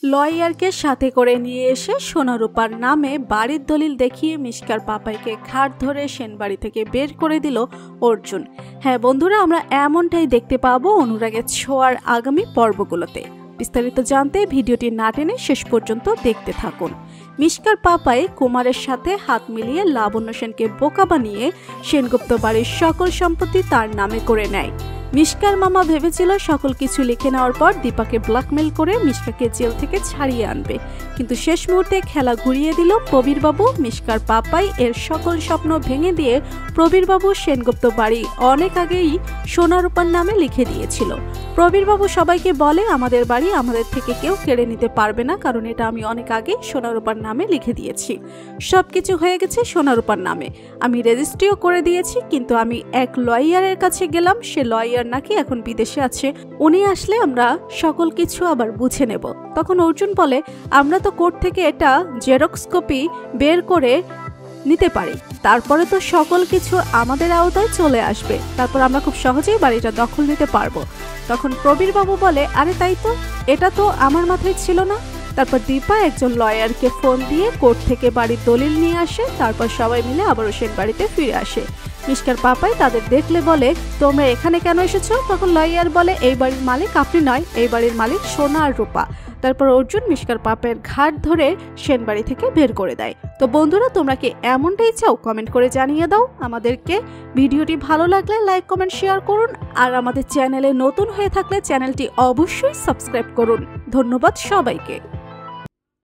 লয়ারকে সাথে করে নিয়ে এসে সোনা রূপার নামে বাড়ির দলিল দেখিয়ে মিশকার পাপাইকে ঘাট ধরে সেনবাড়ি থেকে বের করে দিল অর্জুন। হ্যাঁ বন্ধুরা, আমরা এমনটাই দেখতে পাবো অনুরাগের ছোঁয়ার আগামী পর্বগুলোতে। বিস্তারিত জানতে ভিডিওটি না টেনে শেষ পর্যন্ত দেখতে থাকুন। মিশকার পাপাই কুমারের সাথে হাত মিলিয়ে লাবণ্য সেনকে বোকা বানিয়ে সেনগুপ্ত বাড়ির সকল সম্পত্তি তার নামে করে নেয়। মিশকার মামা ভেবেছিল সকল কিছু লিখে নেওয়ার পর দীপাকে ব্ল্যাকমেল করে মিশকাকে জেল থেকে ছাড়িয়ে আনবে, কিন্তু শেষ মুহূর্তে খেলা ঘুরিয়ে দিল প্রবীরবাবু। মিশকার পাপাই এর সকল স্বপ্ন ভেঙে দিয়ে প্রবীরবাবু সেনগুপ্ত বাড়ি অনেক আগেই সোনা রূপার নামে লিখে দিয়েছিল। প্রবীরবাবু সবাইকে বলে, আমাদের বাড়ি আমাদের থেকে কেউ কেড়ে নিতে পারবে না, কারণ এটা আমি অনেক আগে সোনা রূপার নামে লিখে দিয়েছি। সবকিছু হয়ে গেছে সোনা রূপার নামে, আমি রেজিস্ট্রিও করে দিয়েছি। কিন্তু আমি এক লয়ারের কাছে গেলাম, সে লয়ার নাকি এখন বিদেশে আছে, উনি আসলে আমরা সকল কিছু আবার বুঝে নেব। তখন অর্জুন বলে, আমরা তো কোর্ট থেকে এটা জেরক্স কপি বের করে নিতে পারি, তারপরে তো সকল কিছু আমাদের আওতায় চলে আসবে, তারপর আমরা খুব সহজেই বাড়িটা দখল নিতে পারবো। তখন প্রবীরবাবু বলে, আরে তাই তো, এটা তো আমার মাথায় ছিল না। তারপর দীপা একজন লয়ারকে ফোন দিয়ে কোর্ট থেকে বাড়ির দলিল নিয়ে আসে, তারপর সবাই মিলে আবারও সেন বাড়িতে ফিরে আসে। মিশকার পাপাই তাদের দেখলে বলে, তোমরা এখানে কেন এসেছো? তখন লয়ার বলে, এই বাড়ির মালিক আপনি নয়, এই বাড়ির মালিক সোনা আর রূপা। তারপর অর্জুন মিশকার পাপাইয়ের ঘাট ধরে সেন বাড়ি থেকে বের করে দেয়। তো বন্ধুরা, তোমরা কি এমনটাই চাও? কমেন্ট করে জানিয়ে দাও আমাদেরকে। ভিডিওটি ভালো লাগলে লাইক কমেন্ট শেয়ার করুন, আর আমাদের চ্যানেলে নতুন হয়ে থাকলে চ্যানেলটি অবশ্যই সাবস্ক্রাইব করুন। ধন্যবাদ সবাইকে।